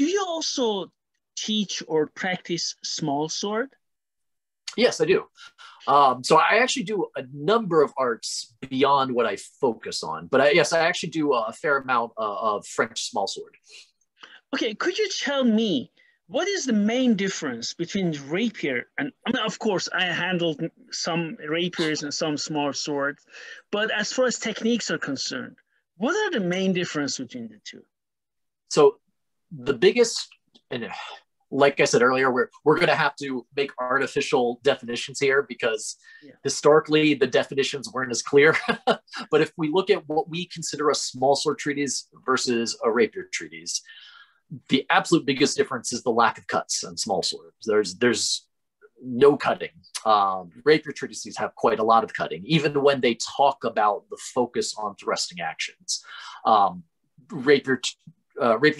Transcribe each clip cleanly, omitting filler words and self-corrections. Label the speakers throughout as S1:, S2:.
S1: Do you also teach or practice small sword?
S2: Yes, I do. So I actually do a number of arts beyond what I focus on. But yes, I actually do a fair amount of French small sword.
S1: Okay, could you tell me what is the main difference between rapier and, I mean, of course, I handled some rapiers and some small swords, but as far as techniques are concerned, what are the main difference between the two?
S2: So the biggest, and like I said earlier, we're going to have to make artificial definitions here because historically the definitions weren't as clear. But if we look at what we consider a small sword treatise versus a rapier treatise, the absolute biggest difference is the lack of cuts on small swords. There's no cutting. Rapier treatises have quite a lot of cutting, even when they talk about the focus on thrusting actions. Rapier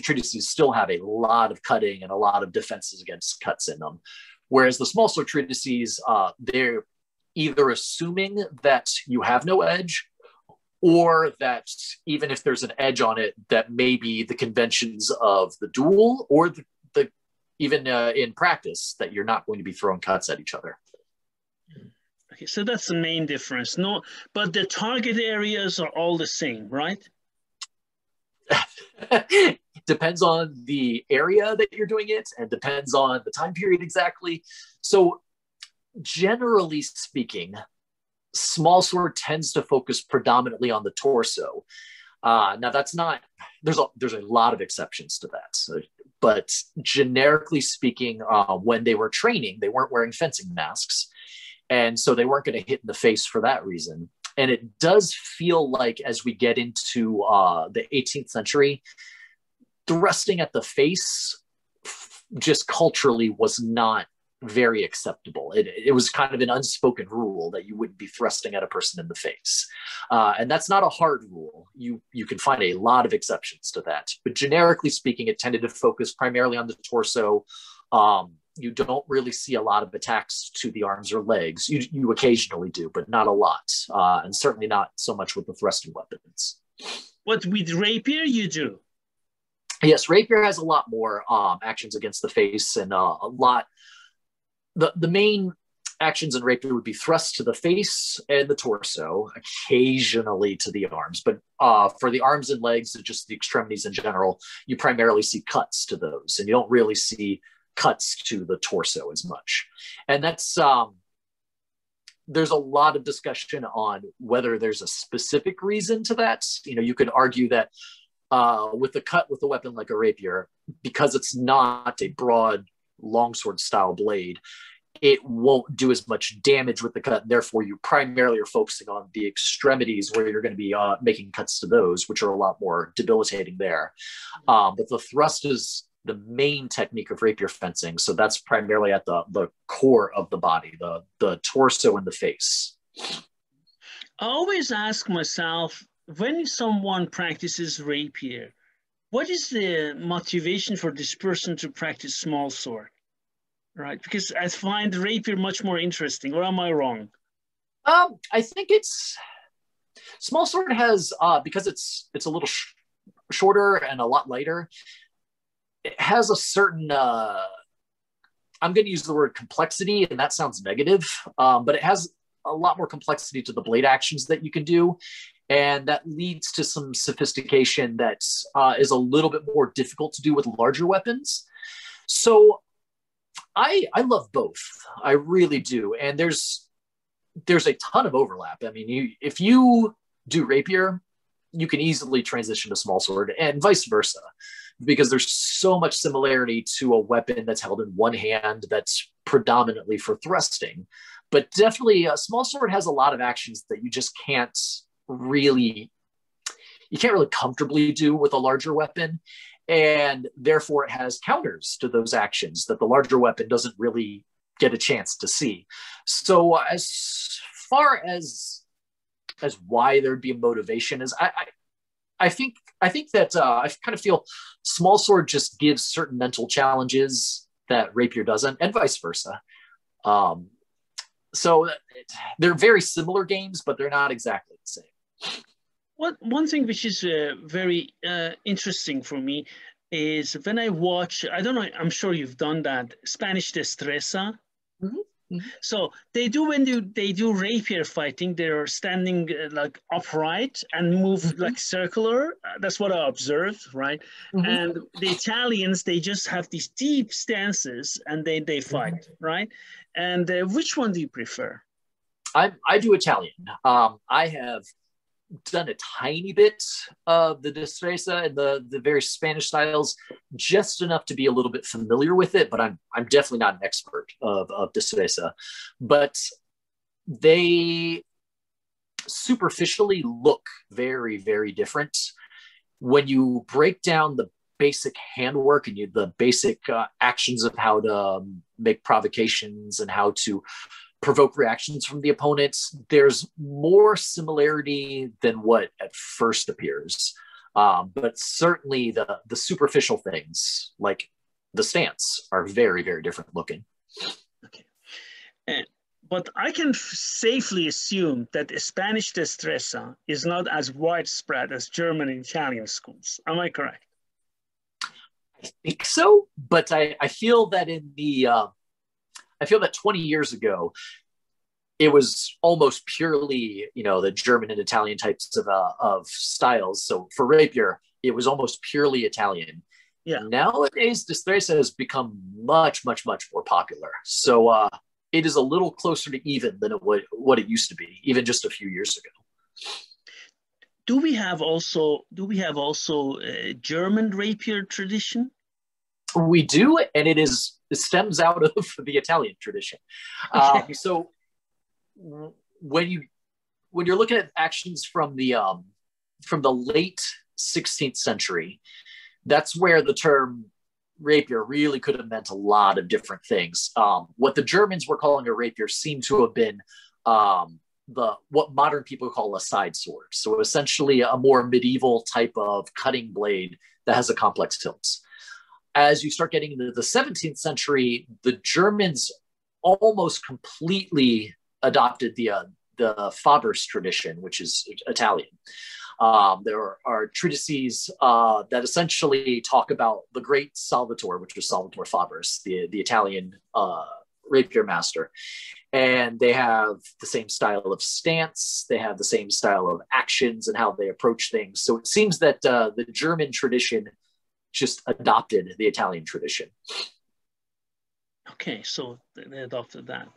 S2: treatises still have a lot of cutting and a lot of defenses against cuts in them. Whereas the small sword treatises, they're either assuming that you have no edge, or that even if there's an edge on it, that maybe the conventions of the duel or the even in practice that you're not going to be throwing cuts at each other.
S1: Okay, so that's the main difference. No, but the target areas are all the same, right?
S2: Depends on the area that you're doing it and depends on the time period exactly. So generally speaking, small sword tends to focus predominantly on the torso. Now that's not, there's a lot of exceptions to that. So, but generically speaking, when they were training, they weren't wearing fencing masks. And so they weren't going to hit in the face for that reason. And it does feel like as we get into the 18th century, thrusting at the face just culturally was not very acceptable. It was kind of an unspoken rule that you wouldn't be thrusting at a person in the face. And that's not a hard rule. You can find a lot of exceptions to that. But generically speaking, it tended to focus primarily on the torso. You don't really see a lot of attacks to the arms or legs. You occasionally do, but not a lot. And certainly not so much with the thrusting weapons.
S1: What with rapier you do?
S2: Yes, rapier has a lot more actions against the face and a lot. The main actions in rapier would be thrust to the face and the torso, occasionally to the arms. But for the arms and legs, just the extremities in general, you primarily see cuts to those, and you don't really see cuts to the torso as much. And that's there's a lot of discussion on whether there's a specific reason to that. You know, you could argue that with a cut with a weapon like a rapier, because it's not a broad longsword style blade, it won't do as much damage with the cut. Therefore, you primarily are focusing on the extremities where you're going to be making cuts to those, which are a lot more debilitating there. But the thrust is the main technique of rapier fencing. So that's primarily at the core of the body, the torso and the face.
S1: I always ask myself, when someone practices rapier, what is the motivation for this person to practice small sword? Right, because I find rapier much more interesting, or am I wrong?
S2: I think it's small sword has because it's a little shorter and a lot lighter. It has a certain I'm going to use the word complexity, and that sounds negative, but it has a lot more complexity to the blade actions that you can do, and that leads to some sophistication that is a little bit more difficult to do with larger weapons. So I love both. I really do. And there's a ton of overlap. I mean, if you do rapier, you can easily transition to small sword and vice versa, because there's so much similarity to a weapon that's held in one hand that's predominantly for thrusting. But definitely a small sword has a lot of actions that you just can't really comfortably do with a larger weapon. And therefore it has counters to those actions that the larger weapon doesn't really get a chance to see. So as far as why there'd be a motivation is I think that I kind of feel small sword just gives certain mental challenges that rapier doesn't, and vice versa. So they're very similar games, but they're not exactly the same.
S1: One thing which is very interesting for me, is when I watch, I don't know, I'm sure you've done that, Spanish Destreza.
S2: Mhm, mhm,
S1: So they do when they do rapier fighting, they're standing like upright and move
S2: mhm,
S1: like circular. That's what I observed, right?
S2: mhm,
S1: And the Italians, they just have these deep stances and they
S2: mhm.
S1: fight, right? And which one do you prefer?
S2: I do Italian. I have done a tiny bit of the destreza and the various Spanish styles, just enough to be a little bit familiar with it. But I'm definitely not an expert of destreza. But they superficially look very, very different. When you break down the basic handwork and the basic actions of how to make provocations and how to provoke reactions from the opponents, there's more similarity than what at first appears. But certainly the superficial things like the stance are very, very different looking.
S1: Okay. Uh, but I can safely assume that Spanish Destreza is not as widespread as German and Italian schools. Am I correct?
S2: I think so, but I feel that I feel that 20 years ago, it was almost purely, the German and Italian types of styles. So for rapier, it was almost purely Italian.
S1: Yeah.
S2: Nowadays, destreza has become much, much, much more popular. So it is a little closer to even than what it used to be, even just a few years ago.
S1: Do we have also a German rapier tradition?
S2: We do, and it stems out of the Italian tradition.
S1: Okay.
S2: So when you're looking at actions from the late 16th century, that's where the term rapier really could have meant a lot of different things. What the Germans were calling a rapier seemed to have been what modern people call a side sword. So essentially a more medieval type of cutting blade that has a complex hilt. As you start getting into the 17th century, the Germans almost completely adopted the Fabris tradition, which is Italian. There are treatises that essentially talk about the great Salvatore, which was Salvatore Fabris, the Italian rapier master. And they have the same style of stance. They have the same style of actions and how they approach things. So it seems that the German tradition just adopted the Italian tradition.
S1: Okay, so they adopted that.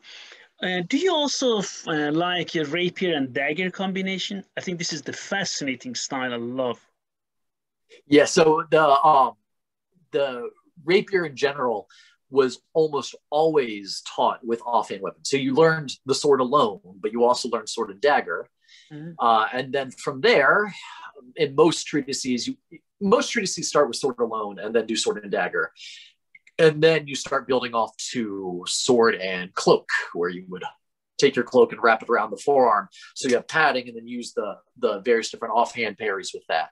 S1: Do you also like a rapier and dagger combination? I think this is the fascinating style I love.
S2: Yeah, so the rapier in general was almost always taught with offhand weapons. So you learned the sword alone, but you also learned sword and dagger. Mm-hmm. And then from there, in most treatises start with sword alone and then do sword and dagger. And then you start building off to sword and cloak, where you would take your cloak and wrap it around the forearm. So you have padding and then use the various different offhand parries with that.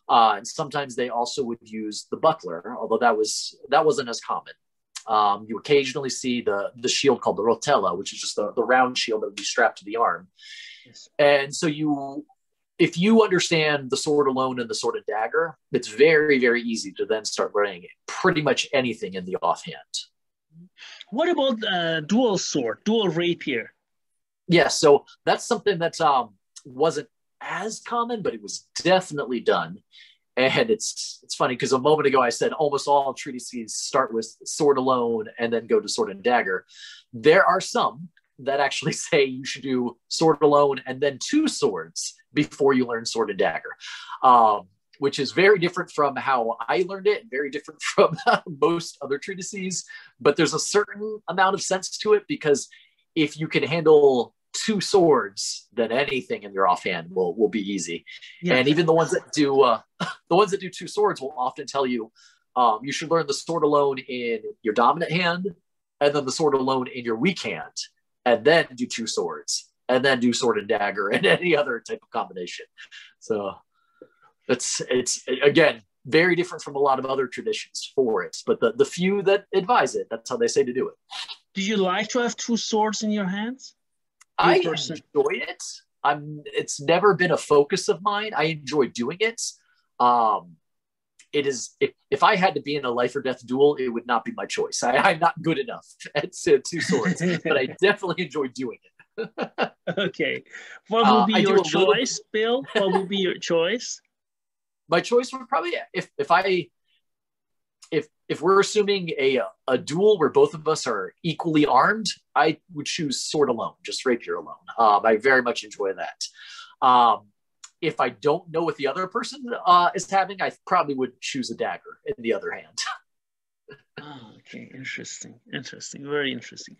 S2: And sometimes they also would use the buckler, although that wasn't as common. You occasionally see the shield called the rotella, which is just the round shield that would be strapped to the arm. Yes. And so if you understand the sword alone and the sword and dagger, it's very, very easy to then start learning pretty much anything in the offhand.
S1: What about dual rapier?
S2: Yeah, so that's something that wasn't as common, but it was definitely done. And it's funny because a moment ago I said almost all treatises start with sword alone and then go to sword and dagger. There are some that actually say you should do sword alone and then two swords before you learn sword and dagger, which is very different from how I learned it, very different from most other treatises. But there's a certain amount of sense to it, because if you can handle two swords, then anything in your offhand will be easy. Yeah. And even the ones that do two swords will often tell you you should learn the sword alone in your dominant hand, and then the sword alone in your weak hand, and then do two swords, and then do sword and dagger and any other type of combination. So it's again very different from a lot of other traditions for it, but the few that advise it, that's how they say to do it.
S1: Do you like to have two swords in your hands?
S2: I enjoy it. It's never been a focus of mine. I enjoy doing it. it is, if I had to be in a life or death duel, it would not be my choice. I'm not good enough at two swords, but I definitely enjoy doing it.
S1: Okay. What will be your choice,
S2: bit...
S1: Bill? What will be your choice?
S2: My choice would probably, if we're assuming a duel where both of us are equally armed, I would choose sword alone, just rapier alone. I very much enjoy that. If I don't know what the other person is having, I probably would choose a dagger in the other hand.
S1: Oh, okay, interesting, very interesting.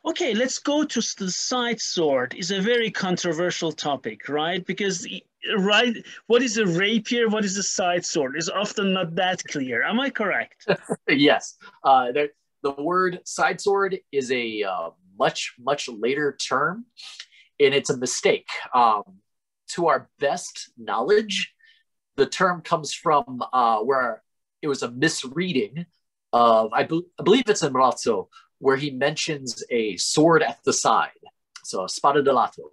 S1: Okay, let's go to the side sword. It's a very controversial topic, right? Because, right, what is a rapier? What is a side sword? It's often not that clear. Am I correct?
S2: Yes. The word side sword is a much later term, and it's a mistake. To our best knowledge, the term comes from where it was a misreading of, I believe it's in Razzo, where he mentions a sword at the side, so a spada de lato,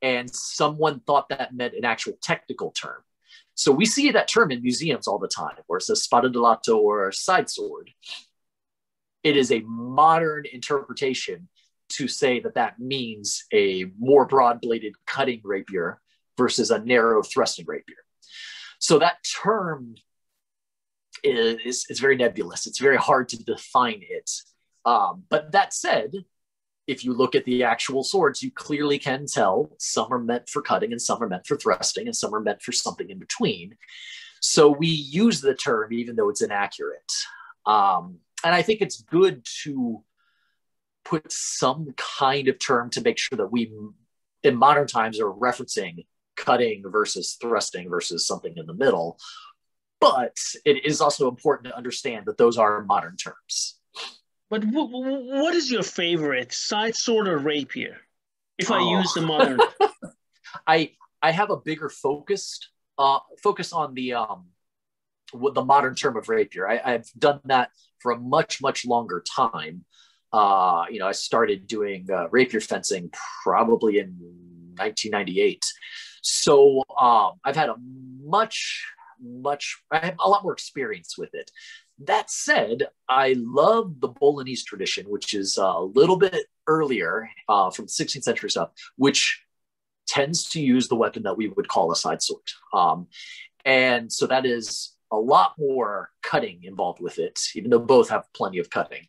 S2: and someone thought that meant an actual technical term. So we see that term in museums all the time, where it says spada de lato or side sword. It is a modern interpretation to say that that means a more broad-bladed cutting rapier versus a narrow thrusting rapier. So that term is very nebulous. It's very hard to define it. But that said, if you look at the actual swords, you clearly can tell some are meant for cutting and some are meant for thrusting and some are meant for something in between. So we use the term even though it's inaccurate. And I think it's good to put some kind of term to make sure that we, in modern times, are referencing cutting versus thrusting versus something in the middle. But it is also important to understand that those are modern terms.
S1: But what is your favorite, side sword or rapier? If I use the modern,
S2: I have a bigger focus on the modern term of rapier. I've done that for a much longer time. I started doing rapier fencing probably in 1998. So I've had I have a lot more experience with it. That said, I love the Bolognese tradition, which is a little bit earlier from the 16th century stuff, which tends to use the weapon that we would call a side sword. And so that is a lot more cutting involved with it, even though both have plenty of cutting.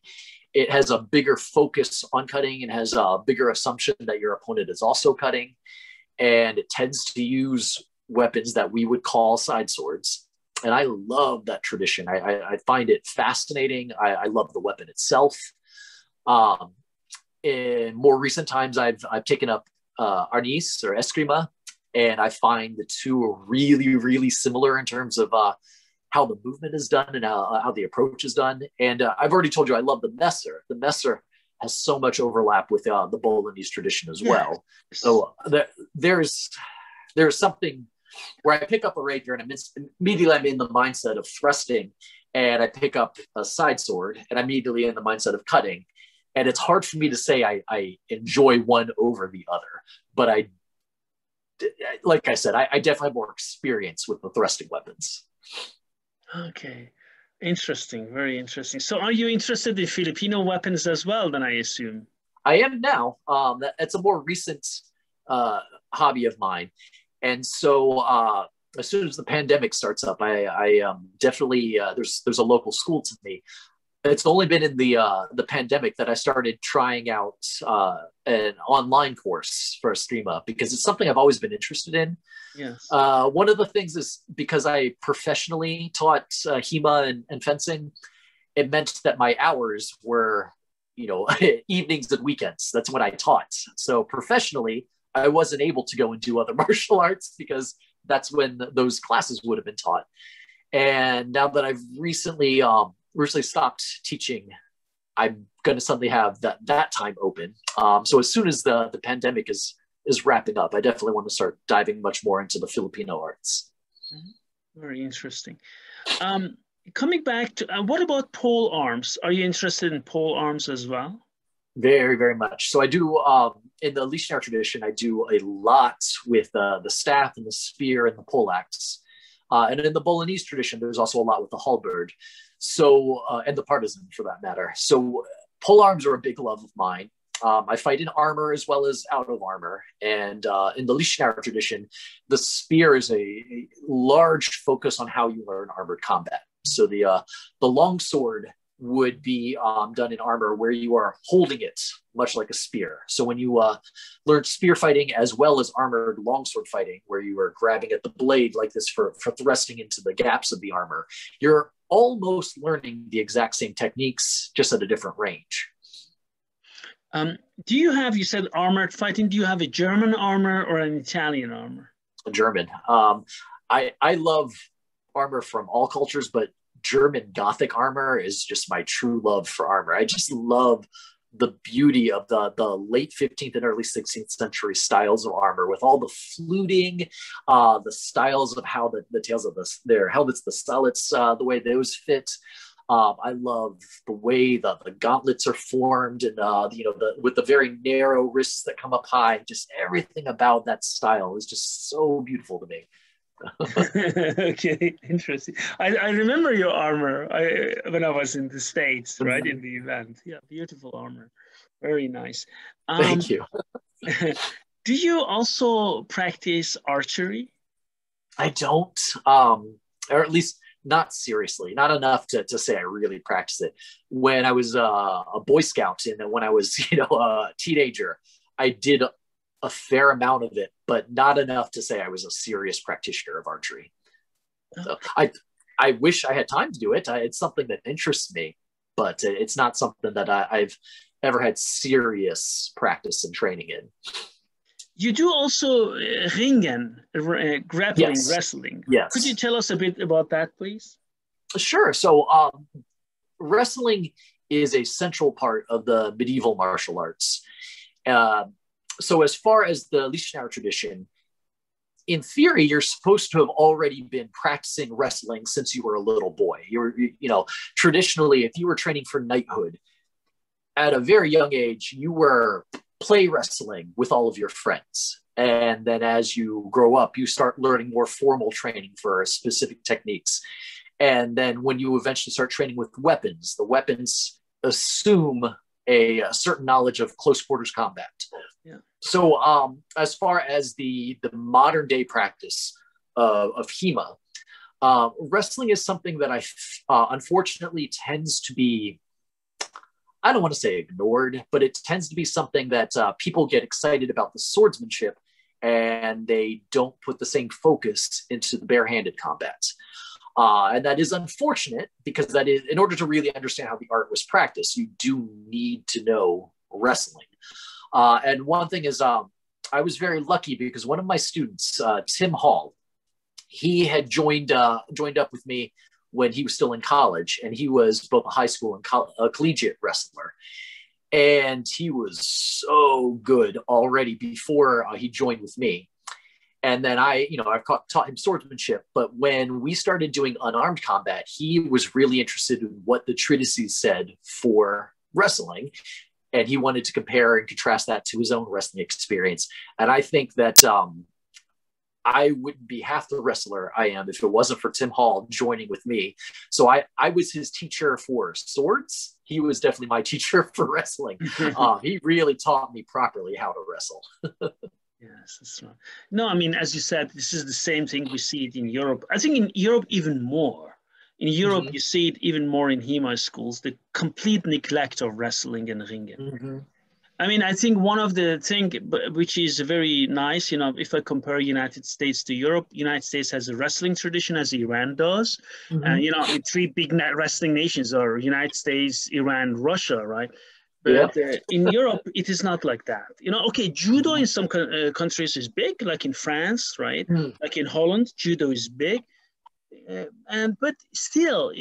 S2: It has a bigger focus on cutting and has a bigger assumption that your opponent is also cutting. And it tends to use weapons that we would call side swords. And I love that tradition. I find it fascinating. I love the weapon itself. In more recent times, I've taken up arnis or eskrima, and I find the two are really similar in terms of how the movement is done and how the approach is done. And I've already told you I love the messer. The messer has so much overlap with the Bolognese tradition as well. So there's something where I pick up a rapier and immediately I'm in the mindset of thrusting, and I pick up a side sword and I'm immediately in the mindset of cutting. And it's hard for me to say I enjoy one over the other, but like I said, I definitely have more experience with the thrusting weapons.
S1: Okay, interesting, very interesting. So are you interested in Filipino weapons as well, then, I assume?
S2: I am now. That's a more recent hobby of mine. And so as soon as the pandemic starts up, I definitely, there's a local school to me. It's only been in the pandemic that I started trying out an online course for Eskrima, because it's something I've always been interested in.
S1: Yes.
S2: One of the things is because I professionally taught HEMA and fencing, it meant that my hours were, evenings and weekends. That's when I taught. So professionally, I wasn't able to go and do other martial arts because that's when those classes would have been taught. And now that I've recently stopped teaching, I'm going to suddenly have that time open. So as soon as the pandemic is wrapping up, I definitely want to start diving much more into the Filipino arts.
S1: Very interesting. Coming back to, what about pole arms? Are you interested in pole arms as well?
S2: Very, very much. So I do, in the Liechtenauer tradition, I do a lot with the staff and the spear and the poleaxe. And in the Bolognese tradition, there's also a lot with the halberd. So, and the partisan for that matter. So pole arms are a big love of mine. I fight in armor as well as out of armor. And in the Liechtenauer tradition, the spear is a large focus on how you learn armored combat. So the longsword would be done in armor where you are holding it, much like a spear. So when you learn spear fighting as well as armored longsword fighting, where you are grabbing at the blade like this for thrusting into the gaps of the armor, you're almost learning the exact same techniques, just at a different range.
S1: Do you have, you said armored fighting, do you have a German armor or an Italian armor?
S2: A German. I love armor from all cultures, but German Gothic armor is just my true love for armor. I just love the beauty of the late 15th and early 16th century styles of armor, with all the fluting, the styles of how the tails of their helmets, the stylets, the way those fit. I love the way the gauntlets are formed, and with the very narrow wrists that come up high. Just everything about that style is just so beautiful to me.
S1: Okay, interesting. I remember your armor when I was in the States, right, in the event. Yeah, beautiful armor. Very nice.
S2: Thank you.
S1: Do you also practice archery?
S2: I don't, or at least not seriously, not enough to say I really practice it. When I was a Boy Scout and when I was, a teenager, I did a fair amount of it, but not enough to say I was a serious practitioner of archery. So I wish I had time to do it. It's something that interests me, but it's not something that I've ever had serious practice and training in.
S1: You do also ringen, grappling,
S2: yes.
S1: wrestling.
S2: Yes.
S1: Could you tell us a bit about that, please?
S2: Sure. So wrestling is a central part of the medieval martial arts. So as far as the Liechtenauer tradition, in theory, you're supposed to have already been practicing wrestling since you were a little boy. Traditionally, if you were training for knighthood, at a very young age, you were play wrestling with all of your friends. And then as you grow up, you start learning more formal training for specific techniques. And then when you eventually start training with weapons, the weapons assume a certain knowledge of close quarters combat.
S1: Yeah.
S2: So as far as the modern day practice of HEMA, wrestling is something that I unfortunately tends to be, I don't want to say ignored, but it tends to be something that people get excited about the swordsmanship and they don't put the same focus into the barehanded combat. And that is unfortunate because that is, in order to really understand how the art was practiced, you do need to know wrestling. And one thing is, I was very lucky because one of my students, Tim Hall, he had joined up with me when he was still in college, and he was both a high school and collegiate wrestler. And he was so good already before he joined with me. And then I've taught him swordsmanship, but when we started doing unarmed combat, he was really interested in what the treatises said for wrestling. And he wanted to compare and contrast that to his own wrestling experience. And I think that I wouldn't be half the wrestler I am if it wasn't for Tim Hall joining with me. So I was his teacher for swords. He was definitely my teacher for wrestling. He really taught me properly how to wrestle.
S1: Yes, that's right. No, I mean, as you said, this is the same thing we see it in Europe. I think in Europe even more. In Europe, you see it even more in HEMA schools, the complete neglect of wrestling and ringen. I mean, I think one of the things which is very nice, if I compare United States to Europe, United States has a wrestling tradition as Iran does. The three big wrestling nations are United States, Iran, Russia, right? But in Europe, it is not like that. Okay, judo in some countries is big, like in France, right? Like in Holland, judo is big. But still,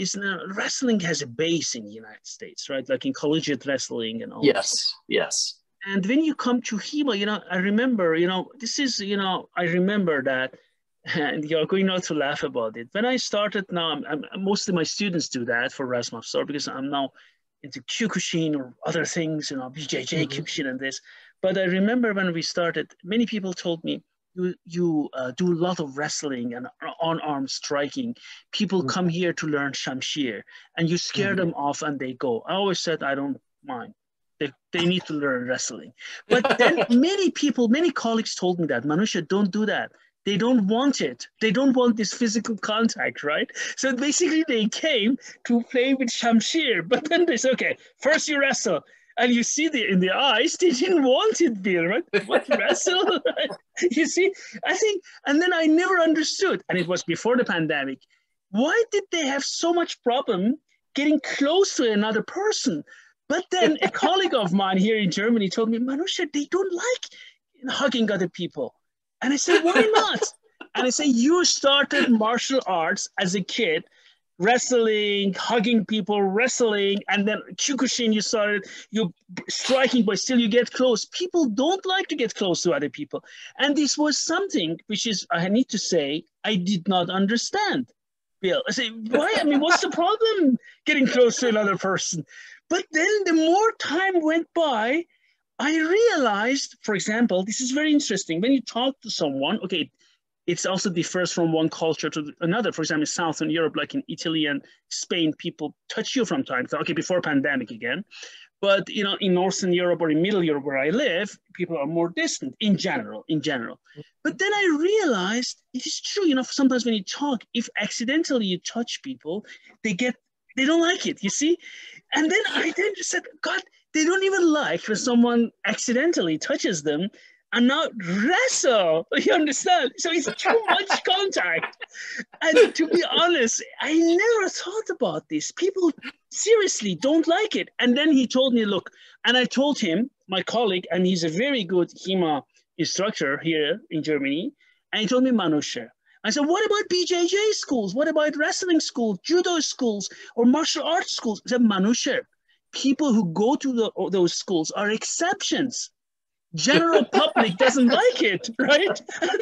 S1: wrestling has a base in the United States, right? Like in collegiate wrestling and all.
S2: Yes.
S1: And when you come to HEMA, I remember, I remember that, and you're going not to laugh about it. When I started now, mostly my students do that for Rasmafsar because I'm now into Kyokushin or other things, BJJ, Kyokushin and this. But I remember when we started, many people told me, you do a lot of wrestling and on-arm striking. People come here to learn shamshir, and you scare them off and they go. I always said I don't mind. They need to learn wrestling. But then many people, many colleagues told me that, Manusha, don't do that. They don't want it. They don't want this physical contact, right? So basically they came to play with shamshir, but then they said, okay, first you wrestle. And you see in the eyes, they didn't want it, Bill, right? What, wrestle? You see, I think, and then I never understood, and it was before the pandemic, why did they have so much problem getting close to another person? But then a colleague of mine here in Germany told me, Manusha, they don't like hugging other people. And I said, why not? And I said, you started martial arts as a kid, wrestling, hugging people, wrestling, and then Kyokushin, you striking, but still you get close. People don't like to get close to other people. And this was something which is, I need to say, I did not understand. Bill, I say, why? I mean, what's the problem getting close to another person? But then the more time went by, I realized, for example, this is very interesting. When you talk to someone, okay, it also differs from one culture to another. For example, in Southern Europe, like in Italy and Spain, people touch you from time to time. Okay, before pandemic again. But, you know, in Northern Europe or in Middle Europe where I live, people are more distant in general. But then I realized it is true, you know, sometimes when you talk, if accidentally you touch people, they don't like it, you see? And then I just said, God, they don't even like when someone accidentally touches them and not wrestle. You understand? So it's too much contact. And to be honest, I never thought about this. People seriously don't like it. And then he told me, look, and I told him, my colleague, and he's a very good HEMA instructor here in Germany, and he told me, Manusha, I said, what about BJJ schools? What about wrestling schools, judo schools, or martial arts schools? I said, Manusha, people who go to those schools are exceptions. General public doesn't like it, right? And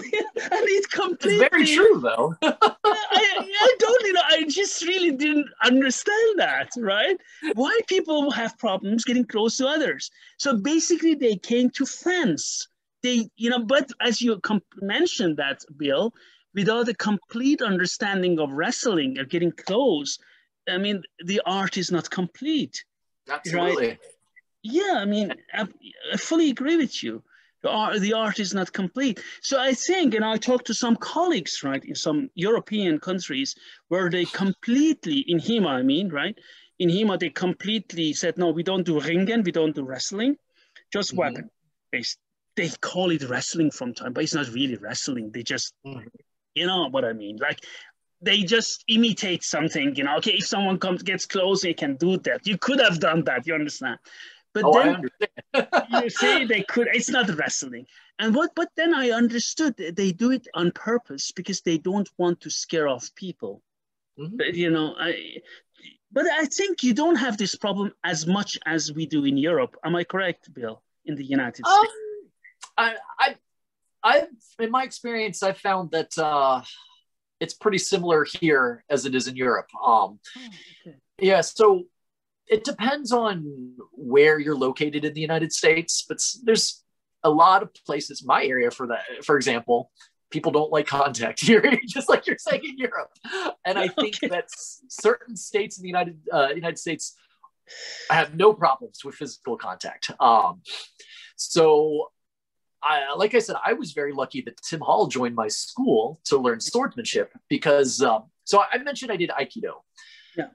S1: it completely.
S2: It's very true, though.
S1: I don't, you know, I just really didn't understand that, right? Why people have problems getting close to others. So basically, they came to fence. They, you know, but as you mentioned that, Bill, without a complete understanding of wrestling or getting close, I mean, the art is not complete.
S2: Absolutely.
S1: Right? Yeah, I mean, I fully agree with you. The art is not complete. So I think, and I talked to some colleagues, right, in some European countries where they completely, in HEMA, I mean, right, in HEMA, they completely said, no, we don't do ringen, we don't do wrestling, just weapon-based. They call it wrestling from time, but it's not really wrestling. They just, you know what I mean? Like, they just imitate something, you know, okay, if someone gets close, they can do that. You could have done that, you understand? But then,
S2: I understand.
S1: you see, they could, it's not wrestling. And but then I understood they do it on purpose because they don't want to scare off people. But, you know, but I think you don't have this problem as much as we do in Europe. Am I correct, Bill, in the United States?
S2: I in my experience, I found that it's pretty similar here as it is in Europe. Yeah, so it depends on where you're located in the United States, but there's a lot of places, my area for example, people don't like contact here, just like you're saying in Europe. And I think that certain states in the United States have no problems with physical contact. So like I said, I was very lucky that Tim Hall joined my school to learn swordsmanship because, so I mentioned I did Aikido.
S1: Yeah.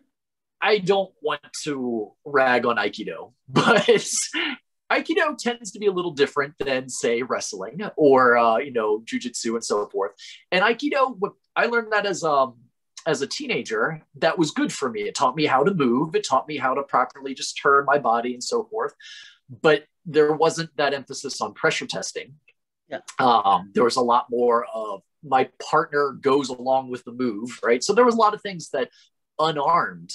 S2: I don't want to rag on Aikido, but Aikido tends to be a little different than, say, wrestling or, you know, jujitsu and so forth. And Aikido, I learned that as a teenager, that was good for me. It taught me how to move. It taught me how to properly just turn my body and so forth. But there wasn't that emphasis on pressure testing.
S1: Yeah.
S2: There was a lot more of my partner goes along with the move, right? So there was a lot of things that unarmed,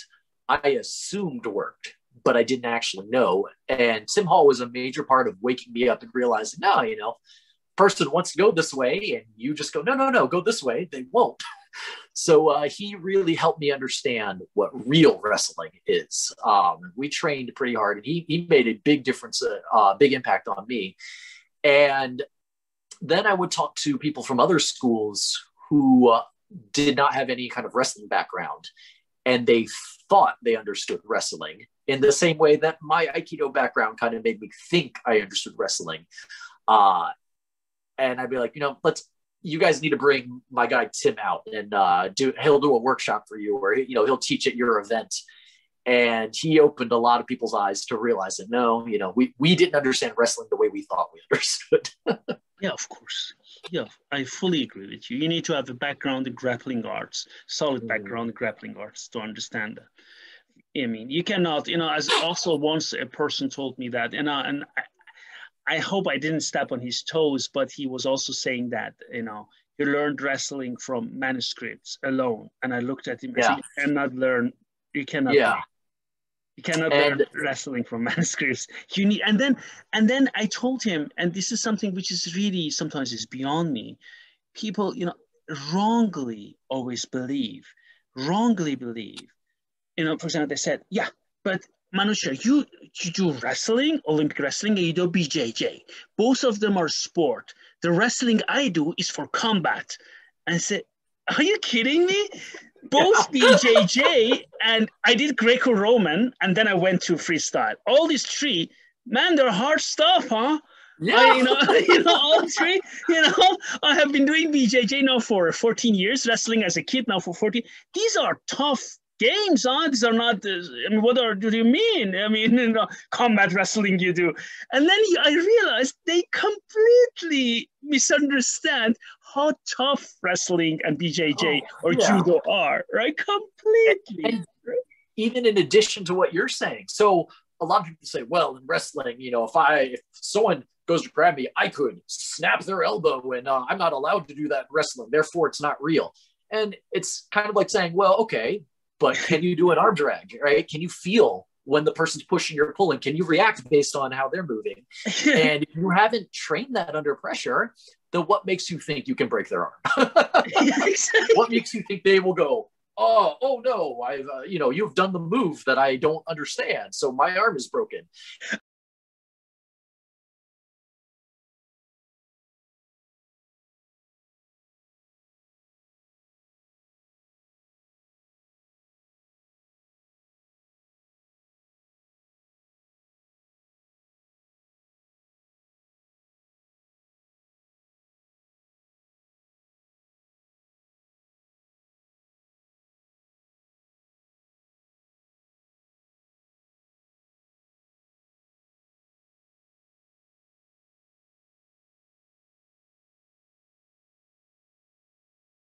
S2: I assumed worked, but I didn't actually know. And Tim Hall was a major part of waking me up and realizing, no, you know, person wants to go this way and you just go, no, go this way. They won't. So he really helped me understand what real wrestling is. We trained pretty hard and he made a big difference, big impact on me. And then I would talk to people from other schools who did not have any kind of wrestling background, and they thought they understood wrestling in the same way that my Aikido background kind of made me think I understood wrestling. And I'd be like, you guys need to bring my guy Tim out, and he'll do a workshop for you, or he'll teach at your event. And he opened a lot of people's eyes to realize that we didn't understand wrestling the way we thought we understood.
S1: Yeah, of course. Yeah, I fully agree with you. You need to have a background in grappling arts, solid background in grappling arts to understand that. I mean, you cannot, as also once a person told me that, and I hope I didn't step on his toes, but he was also saying that, you learned wrestling from manuscripts alone. And I looked at him and said, you cannot learn wrestling from manuscripts. You need, and then I told him, and this is something which is really sometimes is beyond me. People, wrongly believe. For example, they said, yeah, but Manusha, you do wrestling, Olympic wrestling, and you do BJJ. Both of them are sport. The wrestling I do is for combat. And I said, are you kidding me? Both BJJ and I did Greco-Roman, and then I went to freestyle. All these three, man, they're hard stuff, huh?
S2: Yeah.
S1: All three, I have been doing BJJ now for 14 years, wrestling as a kid now for 14. These are tough games, huh? These are not, what do you mean? Combat wrestling you do. And then I realized they completely misunderstand how tough wrestling and BJJ or judo are, right? Completely.
S2: And even in addition to what you're saying. So a lot of people say, well, in wrestling, if someone goes to grab me, I could snap their elbow, and I'm not allowed to do that in wrestling. Therefore, it's not real. And it's kind of like saying, well, okay, but can you do an arm drag, right? Can you feel when the person's pushing or pulling? Can you react based on how they're moving? And if you haven't trained that under pressure, then what makes you think you can break their arm?
S1: Exactly.
S2: What makes you think they will go, oh no, I've, you've done the move that I don't understand, so my arm is broken.